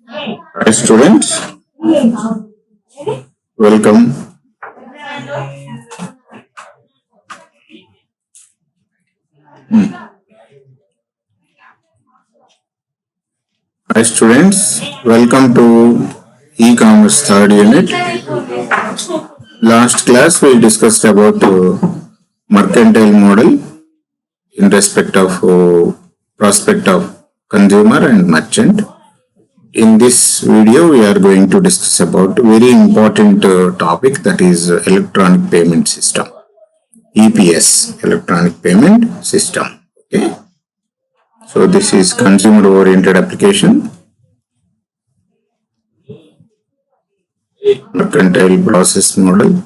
Hi students, welcome. Hi students, welcome to e-commerce third unit. Last class we discussed about mercantile model in respect of prospect of consumer and merchant. In this video we are going to discuss about very important topic, that is electronic payment system. EPS, electronic payment system. Okay. So this is consumer oriented application, mercantile process model,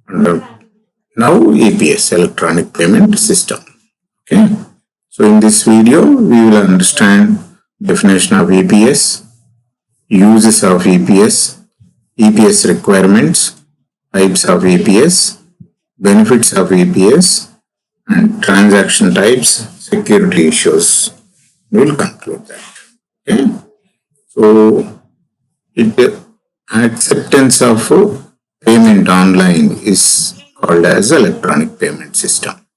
and now EPS, electronic payment system. Okay. So in this video we will understand definition of EPS, uses of EPS, EPS requirements, types of EPS, benefits of EPS, and transaction types, security issues. We will conclude that. Okay. So acceptance of payment online is called as electronic payment system.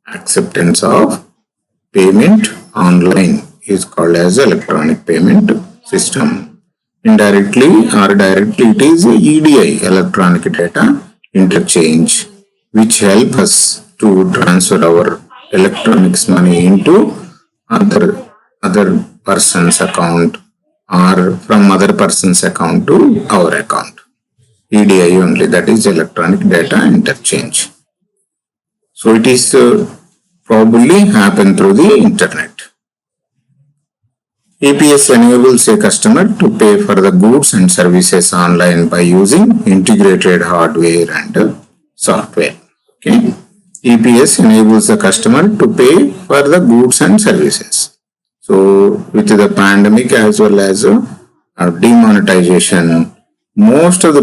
Acceptance of payment online is called as electronic payment system. Indirectly or directly, it is EDI, electronic data interchange, which help us to transfer our electronics money into other person's account or from other person's account to our account. EDI only, that is electronic data interchange. So it is probably happen through the internet. EPS enables a customer to pay for the goods and services online by using integrated hardware and software. Okay. EPS enables the customer to pay for the goods and services. So with the pandemic as well as demonetization, most of the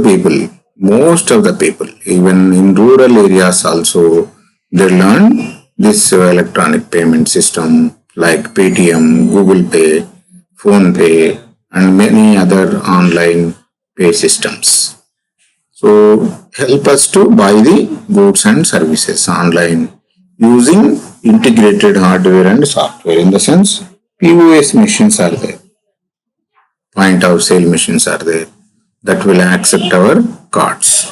people, even in rural areas also, they learn this electronic payment system like Paytm, Google Pay, Phone Pay, and many other online pay systems. So help us to buy the goods and services online using integrated hardware and software. In the sense, POS machines are there, point of sale machines are there, that will accept our cards.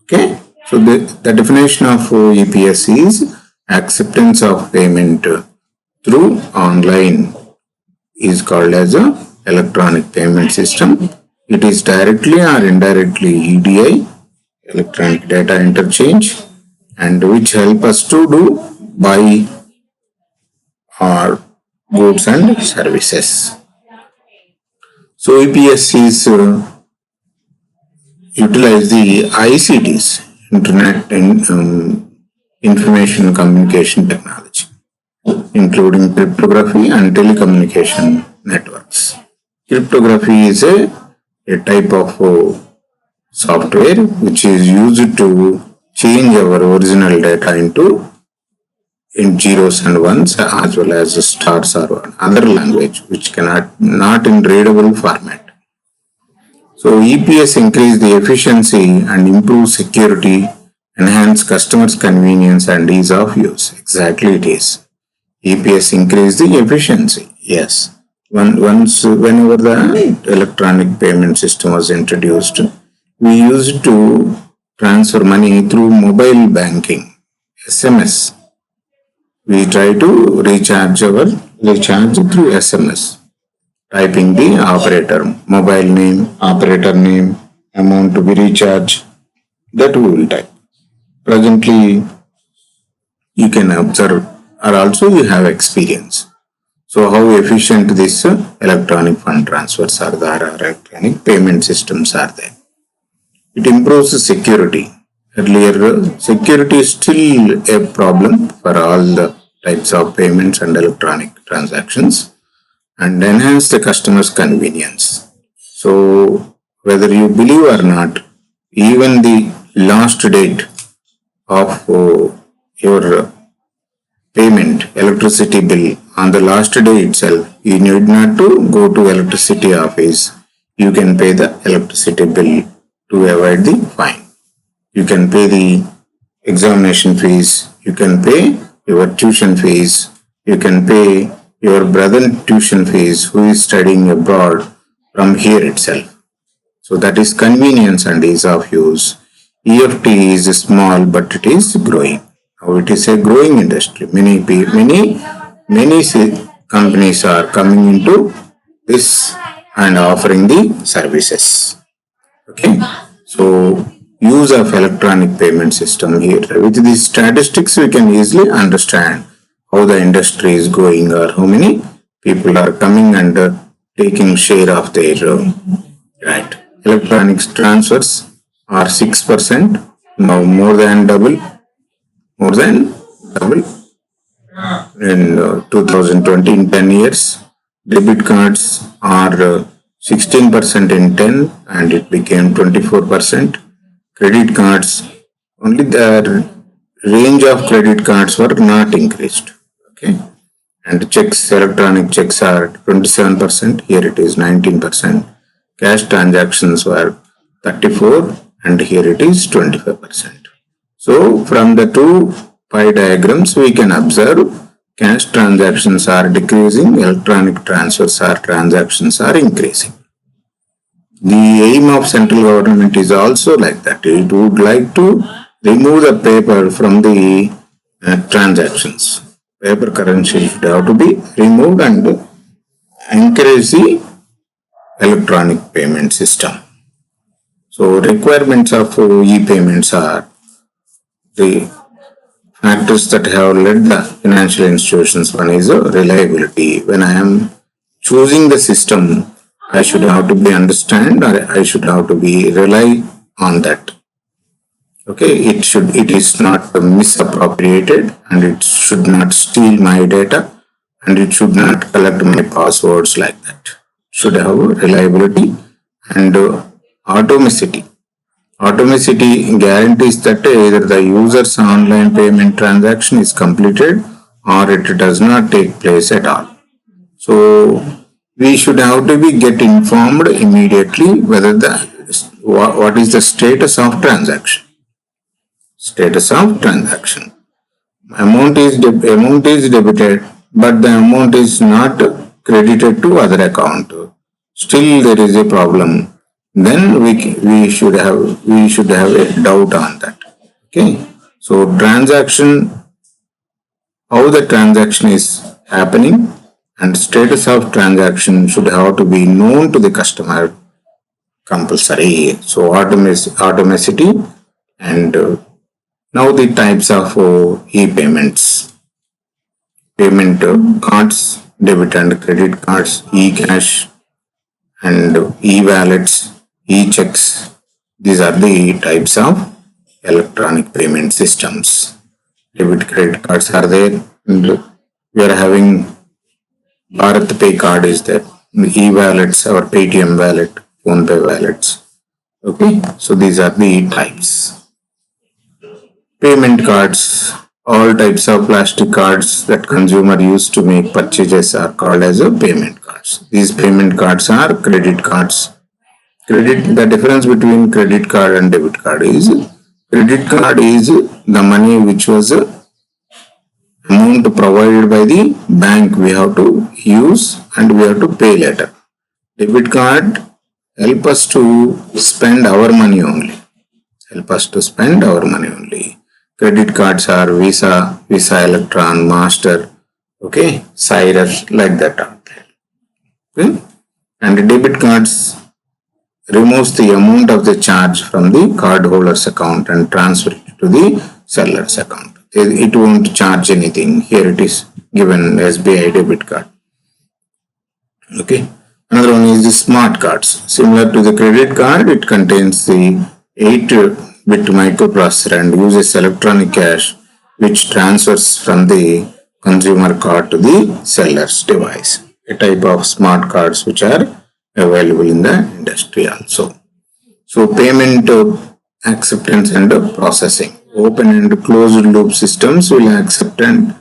Okay. So the definition of EPS is acceptance of payment through online is called as a electronic payment system. It is directly or indirectly EDI, electronic data interchange, and which help us to do buy our goods and services. So EPS is utilize the ICTs, Internet and Information Communication Technology, including cryptography and telecommunication networks. Cryptography is a type of software which is used to change our original data into in zeros and ones as well as stars or other language which cannot not in readable format. So EPS increase the efficiency and improve security, enhance customers' convenience and ease of use. Exactly it is. EPS increase the efficiency. Yes. Whenever the electronic payment system was introduced, we used to transfer money through mobile banking, SMS. We try to recharge through SMS, typing the mobile name, operator name, amount to be recharged, that we will type. Presently, you can observe or also you have experience. So how efficient this electronic fund transfers are there, or electronic payment systems are there. It improves the security. Earlier, security is still a problem for all the types of payments and electronic transactions, and enhance the customer's convenience. So whether you believe or not, even the last date of your payment, electricity bill on the last day itself, you need not to go to electricity office. You can pay the electricity bill to avoid the fine. You can pay the examination fees. You can pay your tuition fees. You can pay your brother's tuition fees who is studying abroad from here itself. So that is convenience and ease of use. EFT is small, but it is growing. Now it is a growing industry. Many companies are coming into this and offering the services. Okay, so use of electronic payment system here. With these statistics, we can easily understand how the industry is going or how many people are coming and taking share of their right. Electronic transfers are 6%, now more than double in 2020 in 10 years. Debit cards are 16% in 10 and it became 24%. Credit cards, only the range of credit cards were not increased. Okay. And checks, electronic checks are 27%, here it is 19%. Cash transactions were 34 and here it is 25%. So from the two pie diagrams we can observe cash transactions are decreasing, electronic transfers or transactions are increasing. The aim of central government is also like that. It would like to remove the paper from the transactions. Paper currency should have to be removed and encourage the electronic payment system. So requirements of e-payments are the factors that have led the financial institutions. One is reliability. When I am choosing the system, I should have to be understand or I should have to be rely on that. Okay, it is not misappropriated and it should not steal my data and it should not collect my passwords like that. Should have reliability and automaticity. Automaticity guarantees that either the user's online payment transaction is completed or it does not take place at all. So we should have to be get informed immediately whether what is the status of transaction. Status of transaction. Amount is debited, but the amount is not credited to other account. Still there is a problem. Then we should have a doubt on that. Okay. So transaction, how the transaction is happening and status of transaction should have to be known to the customer compulsory. So automaticity and now the types of e-payments. Payment cards, debit and credit cards, e-cash and e-wallets, e-checks. These are the types of electronic payment systems. Debit credit cards are there and we are having Bharat Pay card is there. The e-wallets, our Paytm wallet, PhonePe wallets. Okay, so these are the types. Payment cards, all types of plastic cards that consumer use to make purchases are called as a payment cards. These payment cards are credit cards. The difference between credit card and debit card is credit card is the money which was amount provided by the bank we have to use and we have to pay later. Debit card help us to spend our money only. Credit cards are Visa Electron, Master, okay, Cyrus, like that out there. Okay? And debit cards removes the amount of the charge from the cardholder's account and transfer it to the seller's account. It won't charge anything. Here it is given SBI debit card. Okay. Another one is the smart cards. Similar to the credit card, it contains the 8-bit microprocessor and uses electronic cash which transfers from the consumer card to the seller's device. A type of smart cards which are available in the industry also. So payment acceptance and processing. Open and closed loop systems will accept and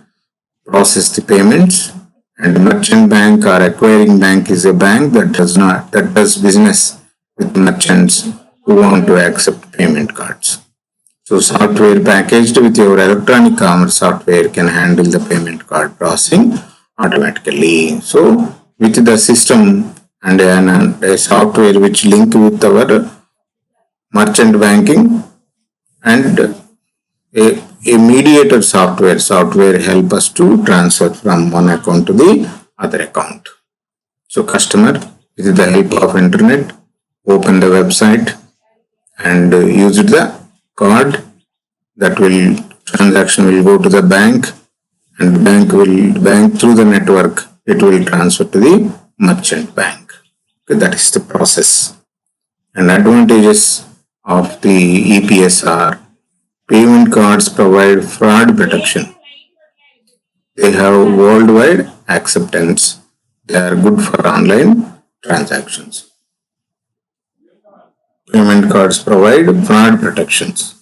process the payments. And merchant bank or acquiring bank is a bank that does business with merchants who want to accept payment cards. So software packaged with your electronic commerce software can handle the payment card processing automatically. So with the system and a software which link with our merchant banking and a mediator software help us to transfer from one account to the other account. So customer with the help of internet open the website and use the card that will transaction will go to the bank and bank through the network it will transfer to the merchant bank. Okay, that is the process. And advantages of the EPS are payment cards provide fraud protection. They have worldwide acceptance. They are good for online transactions. Payment cards provide fraud protections.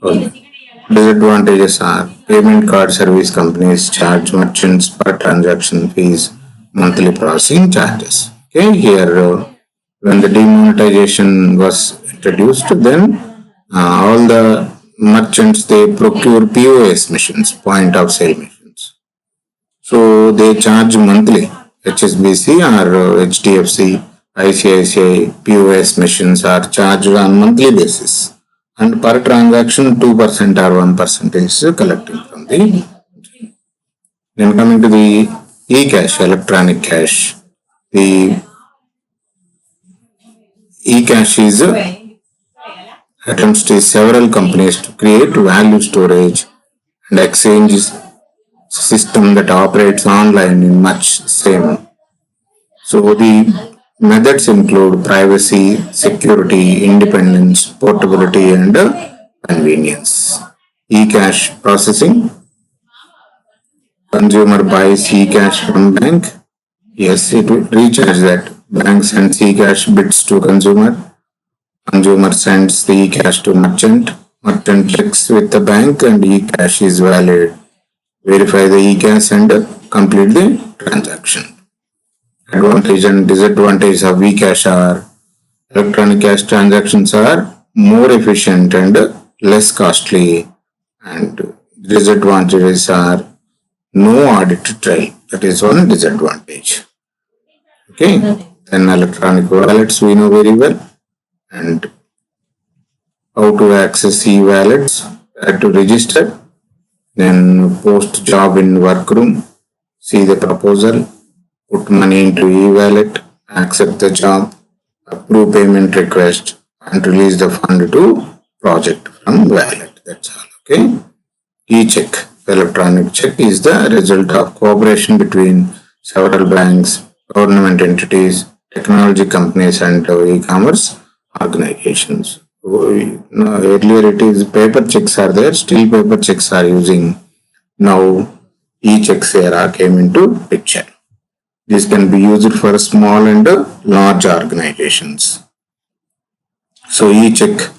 Disadvantages are payment card service companies charge merchants per transaction fees, monthly processing charges. Okay, here when the demonetization was introduced, then all the merchants they procure POS machines, point of sale machines. So they charge monthly. HSBC or HDFC, ICICI POS machines are charged on monthly basis, and per transaction 2% or 1% is collecting from the. Then coming to the e-cash, electronic cash, the e-cash is attempts to several companies to create value storage and exchange system that operates online in much same. So the methods include privacy, security, independence, portability, and convenience. E-cash processing. Consumer buys e-cash from bank. Yes, it will recharge that. Bank sends e-cash bits to consumer. Consumer sends the e-cash to merchant. Merchant checks with the bank and e-cash is valid. Verify the e-cash and complete the transaction. Advantage and disadvantage of e-cash are electronic cash transactions are more efficient and less costly, and disadvantages are no audit trail. That is one disadvantage. Okay, then electronic wallets we know very well, and how to access e-wallets, to register, then post job in workroom, see the proposal, put money into e-wallet, accept the job, approve payment request, and release the fund to project from wallet. That's all. Okay. E-check, electronic check, is the result of cooperation between several banks, government entities, technology companies, and e-commerce organizations. Earlier it is paper checks are there, still paper checks are using. Now e-checks era came into picture. This can be used for small and large organizations. So e-check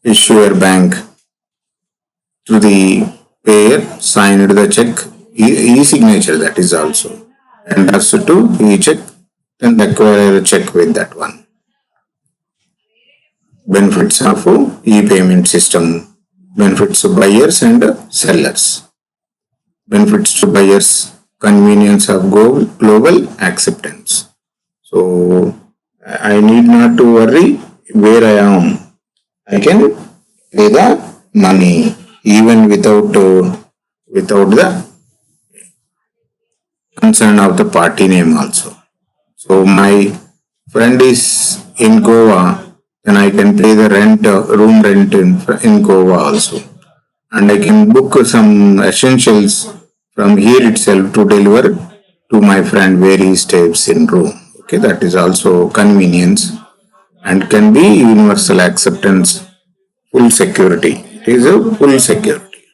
issuer bank to the payer signed the check, e-signature that is also, and also to e-check, then acquire a check with that one. Benefits of e-payment system, benefits to buyers and sellers. Benefits to buyers, convenience of global acceptance. So I need not to worry where I am. I can pay the money even without the concern of the party name also. So my friend is in Goa, then I can pay the rent, room rent in Goa also, and I can book some essentials from here itself to deliver to my friend where he stays in Rome. Okay, that is also convenience and can be universal acceptance, full security. It is a full security.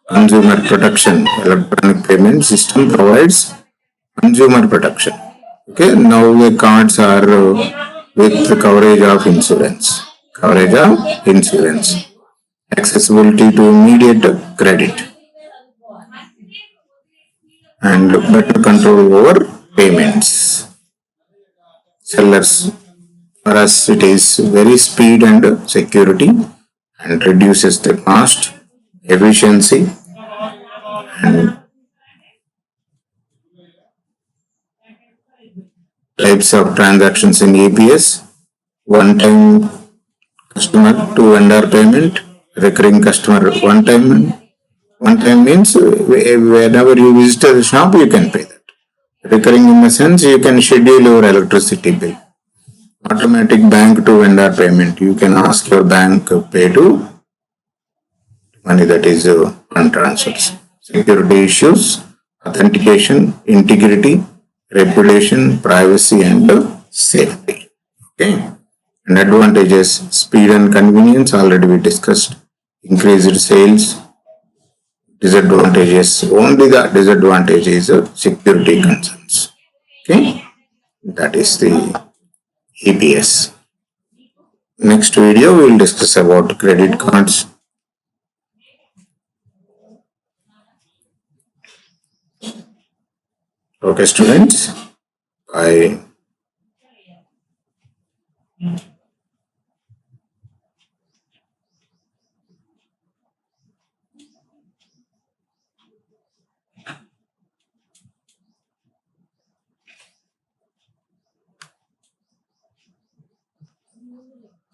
Consumer protection, electronic payment system provides consumer protection. Okay, now the cards are with the coverage of insurance. Coverage of insurance. Accessibility to immediate credit. and better control over payments. Sellers, for us it is very speed and security and reduces the cost, efficiency, and types of transactions in EPS. One-time customer to vendor payment, recurring customer one time means whenever you visit the shop you can pay that. Recurring in the sense you can schedule your electricity bill. Automatic bank to vendor payment, you can ask your bank pay to money, that is on transfers. Security issues, authentication, integrity, reputation, privacy and safety. Okay. And advantages, speed and convenience, already we discussed. Increased sales. Disadvantages, only the disadvantage is security concerns. Okay. That is the EPS. Next video we will discuss about credit cards. Okay, students. Bye.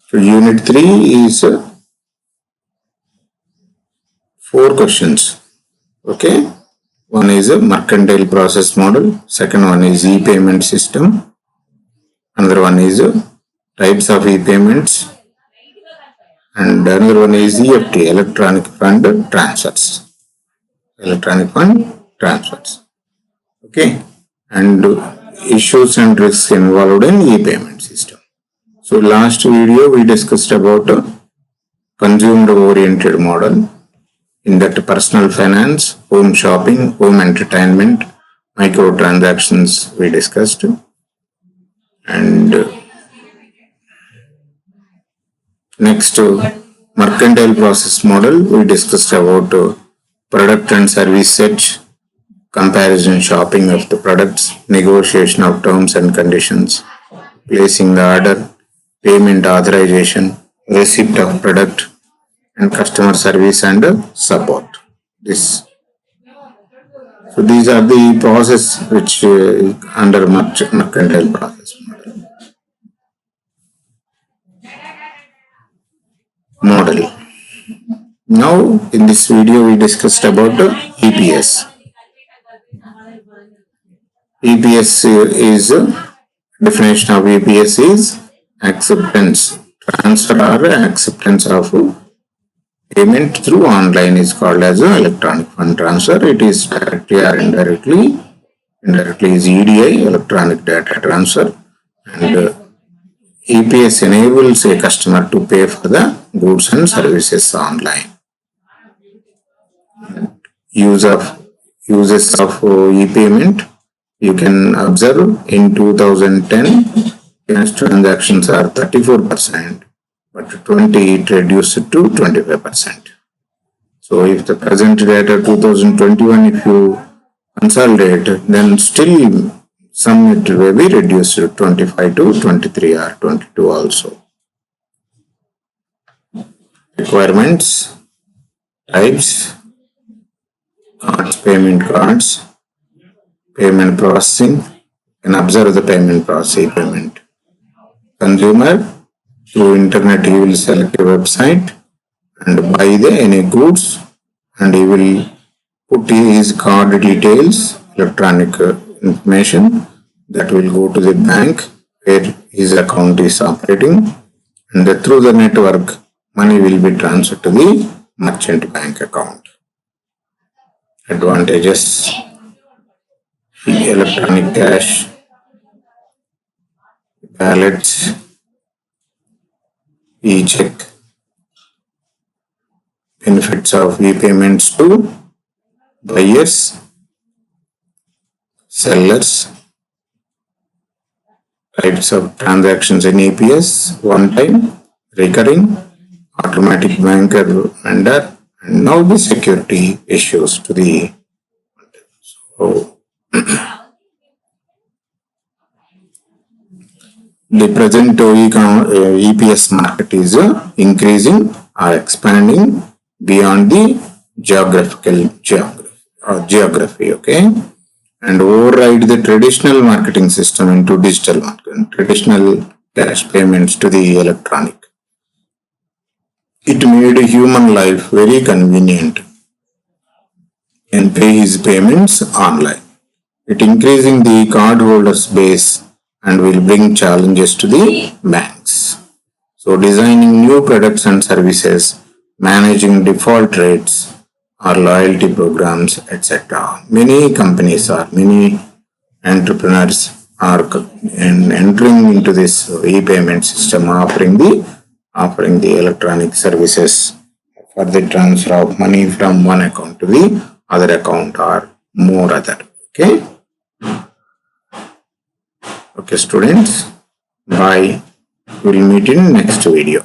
So Unit 3 is 4 questions. Okay. One is a mercantile process model. Second one is e-payment system. Another one is types of e-payments. And another one is EFT, electronic fund transfers. Electronic fund transfers. Okay. And issues and risks involved in e-payment system. So last video we discussed about a consumer oriented model. In that personal finance, home shopping, home entertainment, micro transactions we discussed. And next mercantile process model we discussed about product and service set, comparison shopping of the products, negotiation of terms and conditions, placing the order, payment authorization, receipt of product, and customer service and support. So these are the process which under mercantile process model. Now in this video we discussed about EPS. EPS is definition of EPS is acceptance, transfer or acceptance of payment through online is called as electronic fund transfer. It is directly or indirectly. Indirectly is EDI, electronic data transfer, and EPS enables a customer to pay for the goods and services online. Uses of e-payment, you can observe in 2010 cash transactions are 34%. But 20 it reduced to 25%. So if the present data 2021 if you consolidate, then still some it will be reduced to 25 to 23 or 22 also. Requirements, types, cards, payment processing, you can observe the payment process, payment. Consumer, through internet he will select a website and buy any goods, and he will put his card details, electronic information that will go to the bank where his account is operating, and through the network money will be transferred to the merchant bank account. Advantages: electronic cash, wallets, e-check. Benefits of e-payments to buyers, sellers. Types of transactions in EPS: one time, recurring, automatic banker vendor, and now the security issues to the. So The present EPS market is increasing or expanding beyond the geography, okay, and override the traditional marketing system into digital marketing, traditional cash payments to the electronic. It made human life very convenient and pay his payments online. It increasing the cardholders base and will bring challenges to the banks. So designing new products and services, managing default rates or loyalty programs, etc. Many entrepreneurs are entering into this e-payment system, offering the electronic services for the transfer of money from one account to the other account or more other. Okay, students, bye. We'll meet in next video.